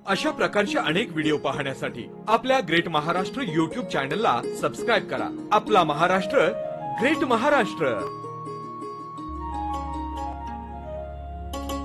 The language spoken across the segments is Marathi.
अशा प्रकारचे अनेक व्हिडिओ पाहण्यासाठी आपल्या ग्रेट महाराष्ट्र YouTube चॅनलला सबस्क्राईब करा। आपला महाराष्ट्र ग्रेट महाराष्ट्र।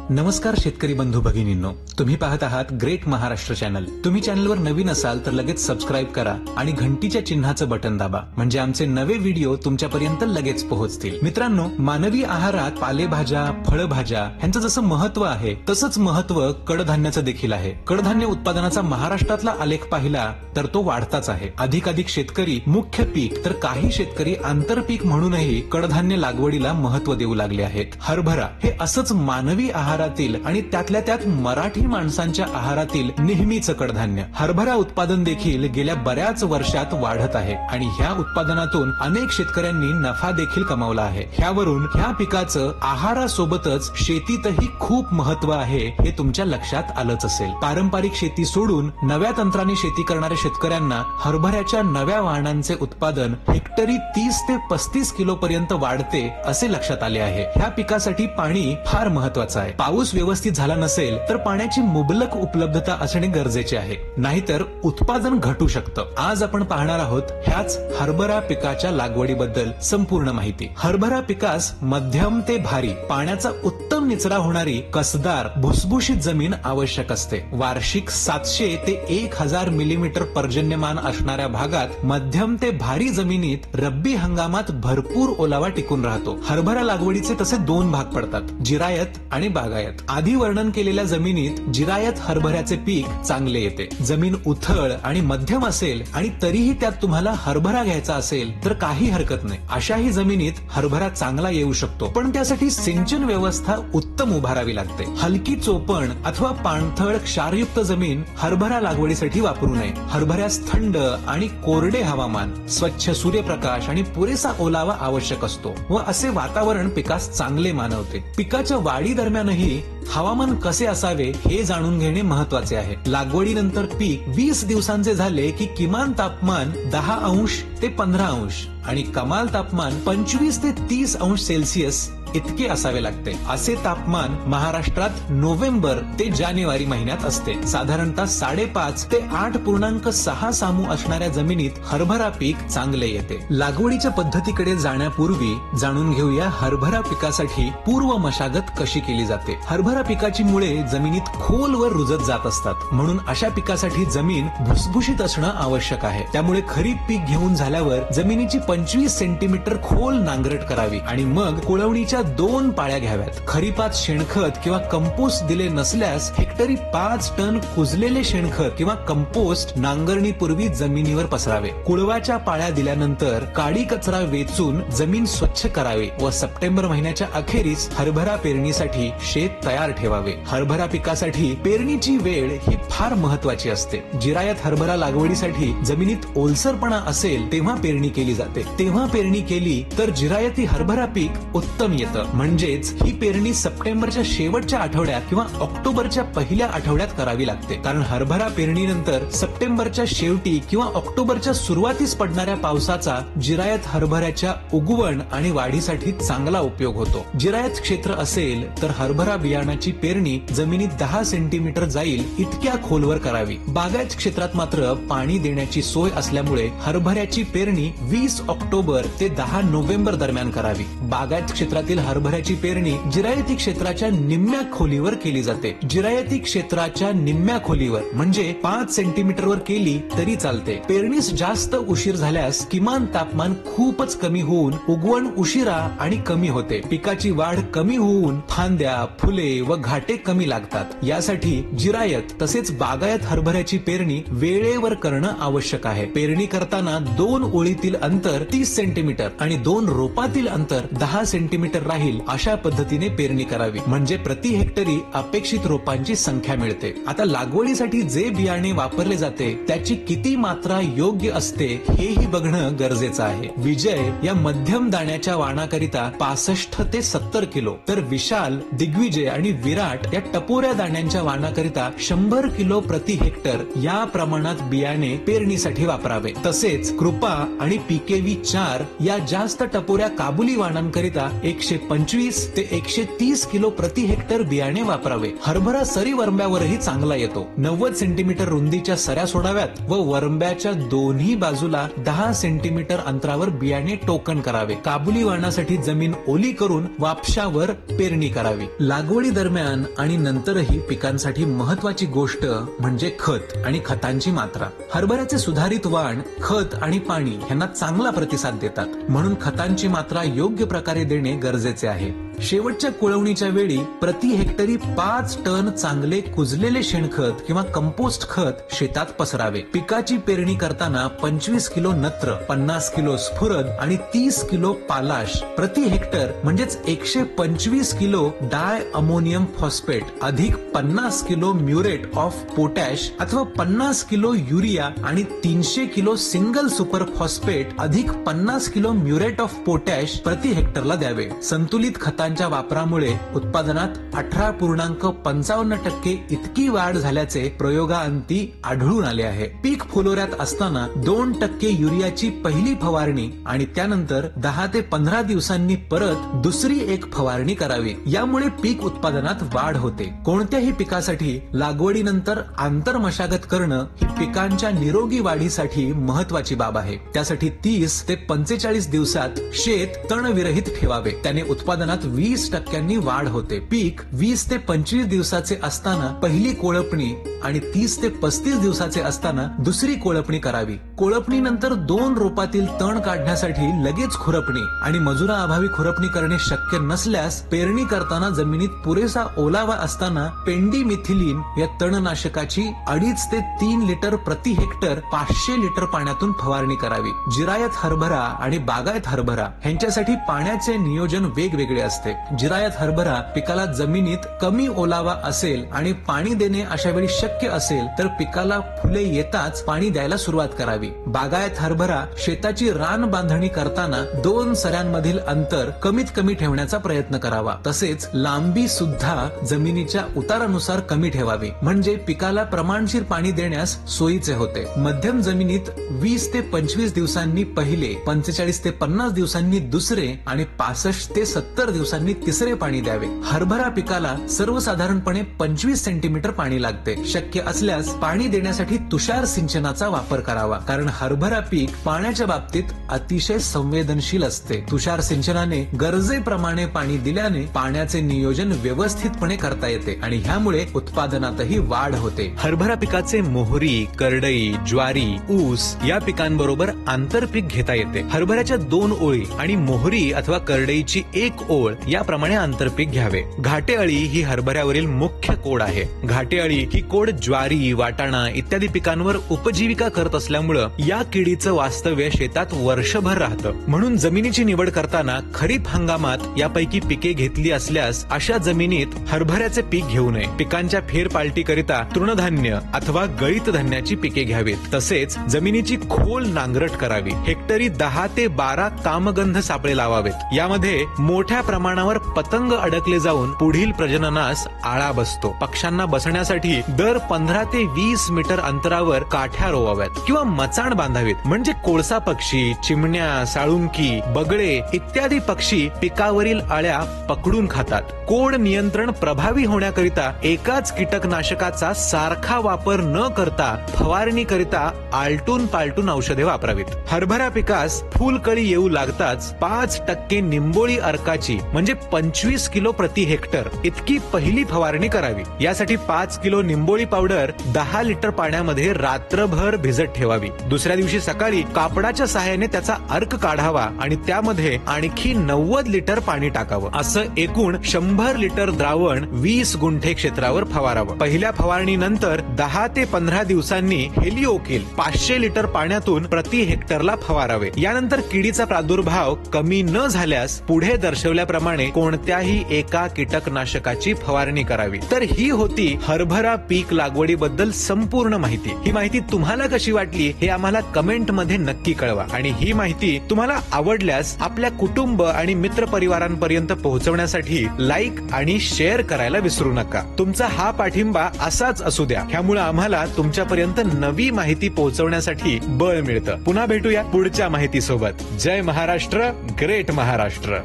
नमस्कार शेतकरी बंधू भगिनींनो, तुम्ही पाहत आहात ग्रेट महाराष्ट्र चॅनल। तुम्ही चॅनलवर नवीन असाल तर लगेच सबस्क्राईब करा आणि घंटीच्या चिन्हाचं बटन दाबा, म्हणजे आमचे नवे व्हिडिओ तुमच्यापर्यंत लगेच पोहोचतील। मित्रांनो, मानवी आहारात पालेभाज्या, फळभाज्या यांचं जसं महत्व आहे तसंच महत्व कडधान्याचं देखील आहे। कडधान्य उत्पादनाचा महाराष्ट्रातला आलेख पाहिला तर तो वाढताच आहे। अधिकाधिक शेतकरी मुख्य पीक तर काही शेतकरी आंतरपीक म्हणूनही कडधान्य लागवडीला महत्व देऊ लागले आहेत। हरभरा हे असंच मानवी आहारातील आणि त्यातल्या त्यात मराठी माणसांच्या आहारातील नेहमीचं कडधान्य। हरभरा उत्पादन देखील गेल्या बऱ्याच वर्षात वाढत आहे आणि ह्या उत्पादनातून अनेक शेतकऱ्यांनी नफा देखील कमावला आहे। ह्यावरून ह्या पिकाचं आहारासोबतच शेतीतही खूप महत्व आहे हे तुमच्या लक्षात आलंच असेल। पारंपरिक शेती सोडून नव्या तंत्राने शेती करणाऱ्या शेतकऱ्यांना हरभऱ्याच्या नव्या वाहनांचे उत्पादन हेक्टरी 30 ते 35 किलो पर्यंत वाढते असे लक्षात आले आहे। ह्या पिकासाठी पाणी फार महत्वाचं आहे। पाऊस व्यवस्थित झाला नसेल तर पाण्याची मुबलक उपलब्धता असणे गरजेचे आहे, नाहीतर उत्पादन घटू शकतं। आज आपण पाहणार आहोत ह्याच हरभरा पिकाच्या लागवडीबद्दल संपूर्ण माहिती। हरभरा पिकास मध्यम ते भारी पाण्याचा उत्तम निचरा होणारी कसदार भुसभुशीत जमीन आवश्यक असते। वार्षिक 700 ते 1000 मिलीमीटर पर्जन्यमान असणाऱ्या भागात मध्यम ते भारी जमिनीत रब्बी हंगामात भरपूर ओलावा टिकून राहतो। हरभरा लागवडीचे तसे दोन भाग पडतात, जिरायत आणि बागायत। आधी वर्णन केलेल्या जमिनीत जिरायत हरभऱ्याचे पीक चांगले येते। जमीन उथळ आणि मध्यम असेल आणि तरीही त्यात तुम्हाला हरभरा घ्यायचा असेल तर काही हरकत नाही, अशाही जमिनीत हरभरा चांगला येऊ शकतो, पण त्यासाठी सिंचन व्यवस्था उत्तम उभारावी लागते। हलकी चोपण अथवा पाणथळ क्षारयुक्त जमीन हरभरा लागवडीसाठी वापरू नये। हरभऱ्यास थंड आणि कोरडे हवामान, स्वच्छ सूर्यप्रकाश आणि पुरेसा ओलावा आवश्यक असतो व असे वातावरण पिकास चांगले मानवते। पिकाच्या वाढी दरम्यानही हवामान कसे असावे हे जाणून घेणे महत्वाचे आहे। लागवडीनंतर पीक 20 दिवसांचे झाले की किमान तापमान 10 अंश ते 15 अंश आणि कमाल तापमान 25 ते 30 अंश सेल्सिअस इतके असावे लागते। असे तापमान महाराष्ट्रात नोव्हेंबर ते जानेवारी महिन्यात असते। साधारणतः 5.5 ते 8.6 सामू असणाऱ्या जमिनीत हरभरा पीक चांगले येते। लागवडीच्या पद्धतीकडे जाण्यापूर्वी जाणून घेऊया हरभरा पिकासाठी पूर्व मशागत कशी केली जाते। हरभरा पिकाची मुळे जमिनीत खोलवर रुजत जात असतात, म्हणून अशा पिकासाठी जमीन भुसभुशीत असणं आवश्यक आहे। त्यामुळे खरीप पीक घेऊन झाल्यावर जमिनीची 25 सेंटीमीटर खोल नांगरट करावी आणि मग कुळवणीच्या 2 पाळ्या घ्याव्यात। खरीपात शेणखत किंवा कंपोस्ट दिले नसल्यास हेक्टरी 5 टन कुजलेले शेणखत किंवा कंपोस्ट नांगरणीपूर्वी जमिनीवर पसरावे। कुळवाच्या पाळ्या दिल्यानंतर काडी कचरा वेचून जमीन स्वच्छ करावी व सप्टेंबर महिन्याच्या अखेरीस हरभरा पेरणीसाठी शेत तयार ठेवावे। हरभरा पिकासाठी पेरणीची वेळ ही फार महत्वाची असते। जिरायत हरभरा लागवडीसाठी जमिनीत ओलसरपणा असेल तेव्हा पेरणी केली जाते। तेव्हा पेरणी केली तर जिरायती हरभरा पीक उत्तम येतं। म्हणजेच ही पेरणी सप्टेंबरच्या शेवटच्या आठवड्यात किंवा ऑक्टोबरच्या पहिल्या आठवड्यात करावी लागते, कारण हरभरा पेरणीनंतर सप्टेंबरच्या शेवटी किंवा ऑक्टोबरच्या सुरुवातीस पडणाऱ्या पावसाचा जिरायत हरभऱ्याच्या उगवण आणि वाढीसाठी चांगला उपयोग होतो। जिरायत क्षेत्र असेल तर हरभरा बियाणाची पेरणी जमिनीत 10 सेंटीमीटर जाईल इतक्या खोलवर करावी। बागायत क्षेत्रात मात्र पाणी देण्याची सोय असल्यामुळे हरभऱ्याची पेरणी 20 ऑक्टोबर ते 10 नोव्हेंबर दरम्यान करावी। बागायत क्षेत्रातील हरभऱ्याची पेरणी जिरायती क्षेत्राच्या निम्म्या खोलीवर केली जाते। जिरायती क्षेत्राच्या निम्म्या खोलीवर म्हणजे 5 सेंटीमीटरवर केली तरी चालते। पेरणीस जास्त उशीर झाल्यास किमान तापमान खूपच कमी होऊन उगवण उशिरा आणि कमी होते। पिकाची वाढ कमी होऊन फांद्या, फुले व घाटे कमी लागतात। यासाठी जिरायत तसेच बागायत हरभऱ्याची पेरणी वेळेवर करणं आवश्यक आहे। पेरणी करताना 2 ओळीतील अंतर 30 सेंटीमीटर आणि 2 रोपातील अंतर 10 सेंटीमीटर राहील अशा पद्धतीने पेरणी करावी, म्हणजे प्रति हेक्टरी अपेक्षित रोपांची संख्या मिळते। आता लागवडीसाठी जे बियाणे वापरले जाते त्याची किती मात्रा योग्य असते हेही बघणं गरजेचं आहे। विजय या मध्यम दाण्याच्या वाणाकरिता 65 ते 70 किलो, तर विशाल, दिग्विजय आणि विराट या टपोऱ्या दाण्यांच्या वाणाकरिता 100 किलो प्रति हेक्टर या प्रमाणात बियाणे पेरणीसाठी वापरावे। तसेच कृपा आणि PKV 4 या जास्त टपोऱ्या काबुली वाणांकरिता 125 ते 130 किलो प्रति हेक्टर बियाणे वापरावे। हरभरा सरी वरंब्यावरही चांगला येतो. 90 सेंटीमीटर रुंदीच्या सऱ्या सोडाव्यात व वरंब्याच्या दोन्ही बाजूला 10 सेंटीमीटर अंतरावर बियाणे टोकन करावे. काबुली वाणासाठी जमीन ओली करून वापशावर पेरणी करावी. लागवडी दरम्यान आणि नंतरही पिकांसाठी महत्वाची गोष्ट म्हणजे खत आणि खतांची मात्रा. हरभऱ्याचे सुधारित वाण खत आणि पाणी यांना चांगला प्रतिसाद देतात, म्हणून खतांची मात्रा योग्य प्रकारे देणे गरजेचे आहे. शेवटच्या कुळवणीच्या वेळी प्रति हेक्टरी 5 टन चांगले कुजलेले शेणखत किंवा कंपोस्ट खत शेतात पसरावे. पिकाची पेरणी करताना 25 किलो नत्र, 50 किलो स्फुरद आणि 30 किलो पालाश प्रति हेक्टर म्हणजेच 125 किलो डाय अमोनियम फॉस्फेट अधिक 50 किलो म्युरेट ऑफ पोटॅश अथवा 50 किलो युरिया आणि 300 किलो सिंगल सुपर फॉस्फेट अधिक 50 किलो म्युरेट ऑफ पोटॅश प्रति हेक्टरला द्यावे. संतुलित खतांच्या वापरामुळे उत्पादनात 18.55% इतकी वाढ झाल्याचे प्रयोगांती आढळून आले आहे. पीक फुलोऱ्यात असताना 2% युरियाची पहिली फवारणी आणि त्यानंतर 10 ते 15 दिवसांनी परत दुसरी एक फवारणी करावी. यामुळे पीक उत्पादनात वाढ होते. कोणत्याही पिकासाठी लागवडीनंतर आंतर मशागत करणं ही पिकांच्या निरोगी वाढीसाठी महत्वाची बाब आहे. त्यासाठी 30 ते 45 दिवसात शेत तणविरहित ठेवावे. त्याने उत्पादनात 20% वाढ होते. पीक 20 ते 25 दिवसाचे असताना पहिली कोळपणी आणि 30 ते 35 दिवसाचे असताना दुसरी कोळपणी करावी. कोळपणीनंतर 2 रोपातील तण काढण्यासाठी लगेच खुरपणी आणि मजुराअभावी खुरपणी करणे शक्य नसल्यास पेरणी करताना जमिनीत पुरेसा ओलावा असताना पेंडिमिथिलीन या तणनाशकाची 2.5 ते 3 लिटर प्रति हेक्टर 500 लिटर पाण्यातून फवारणी करावी. जिरायत हरभरा आणि बागायत हरभरा यांच्यासाठी पाण्याचे नियोजन वेगवेगळे असते. जिरायत हरभरा पिकाला जमिनीत कमी ओलावा असेल आणि पाणी देणे अशा वेळी शक्य असेल तर पिकाला फुले येताच पाणी द्यायला सुरुवात करावी. बागायत हरभरा शेताची रान बांधणी करताना 2 सऱ्यांमधील अंतर कमीत कमी ठेवण्याचा प्रयत्न करावा. तसेच लांबी सुद्धा जमिनीच्या उतारानुसार कमी ठेवावी, म्हणजे पिकाला प्रमाणशीर पाणी देण्यास सोयीचे होते. मध्यम जमिनीत 20 ते 25 दिवसांनी पहिले, 45 ते 50 दिवसांनी दुसरे आणि 65 ते 70 दिवसांनी तिसरे पाणी द्यावे. हरभरा पिकाला सर्वसाधारणपणे 25 सेंटीमीटर पाणी लागते. शक्य असल्यास पाणी देण्यासाठी तुषार सिंचनाचा वापर करावा, कारण हरभरा पीक पाण्याच्या बाबतीत अतिशय संवेदनशील असते. तुषार सिंचनाने गरजेप्रमाणे पाणी दिल्याने पाण्याचे नियोजन व्यवस्थितपणे करता येते आणि ह्यामुळे उत्पादनातही वाढ होते. हरभरा पिकाचे मोहरी, करडई, ज्वारी, ऊस या पिकांबरोबर आंतरपीक घेता येते. हरभऱ्याच्या 2 ओळी आणि मोहरी अथवा करडईची 1 ओळ याप्रमाणे आंतरपीक घ्यावे. घाटेअळी ही हरभऱ्यावरील मुख्य कोड आहे. घाटेअळी ही कोड ज्वारी, वाटाणा इत्यादी पिकांवर उपजीविका करत असल्यामुळं या किडीचं वास्तव्य शेतात वर्षभर राहतं. म्हणून जमिनीची निवड करताना खरीप हंगामात यापैकी पिके घेतली असल्यास अशा जमिनीत हरभऱ्याचे पीक घेऊ नये. पिकांच्या फेरपालटीकरिता तृणधान्य अथवा गळीत धान्याची पिके घ्यावीत. तसेच जमिनीची खोल नांगरट करावी. हेक्टरी 10 ते 12 कामगंध सापळे लावावेत. यामध्ये मोठ्या प्रमाणावर पतंग अडकले जाऊन पुढील प्रजननास आळा बसतो. पक्ष्यांना बसण्यासाठी दर 15 ते 20 मीटर अंतरावर काठ्या रोवाव्यात किंवा मचाण बांधावीत, म्हणजे कोळसा पक्षी, चिमण्या, साळुंकी, बगळे इत्यादी पक्षी पिकावरील अळ्या पकडून खातात. कोड नियंत्रण प्रभावी होण्याकरिता एकाच कीटकनाशकाचा सारखा वापर न करता फवारणीकरिता आलटून पालटून औषधे वापरावीत. हरभरा पिकास फुलकळी येऊ लागताच 5% निंबोळी अर्काची म्हणजे 25 किलो प्रति हेक्टर इतकी पहिली फवारणी करावी. यासाठी 5 किलो निंबोळी पावडर 10 लिटर पाण्यामध्ये रात्रभर भिजत ठेवावी. दुसऱ्या दिवशी सकाळी कापडाच्या सहाय्याने त्याचा अर्क काढावा आणि त्यामध्ये आणखी 90 लिटर पाणी टाकावं. असं एकूण 100 लिटर द्रावण 20 गुंठे क्षेत्रावर फवारावं. पहिल्या फवारणीनंतर 10 ते 15 दिवसांनी हेलिओकिल 500 लिटर पाण्यातून प्रति हेक्टरला फवारावे. यानंतर किडीचा प्रादुर्भाव कमी न झाल्यास पुढे दर्शवल्याप्रमाणे कोणत्याही एका कीटकनाशकाची फवारणी करावी. तर ही होती हरभरा पीक लागवडीबद्दल संपूर्ण माहिती. ही माहिती तुम्हाला कशी वाटली हे आम्हाला कमेंट मध्ये नक्की कळवा आणि ही माहिती तुम्हाला आवडल्यास आपल्या कुटुंब आणि मित्र परिवारांपर्यंत पोहोचवण्यासाठी लाईक आणि शेअर करायला विसरू नका. तुमचा हा पाठिंबा असाच असू द्या. ह्यामुळे आम्हाला तुमच्यापर्यंत नवी माहिती पोहोचवण्यासाठी बळ मिळतं. पुन्हा भेटूया पुढच्या माहिती सोबत. जय महाराष्ट्र, ग्रेट महाराष्ट्र.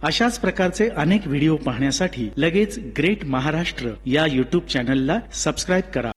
अशाच प्रकारचे अनेक व्हिडिओ पाहण्यासाठी लगेच ग्रेट महाराष्ट्र या YouTube चॅनलला सबस्क्राईब करा.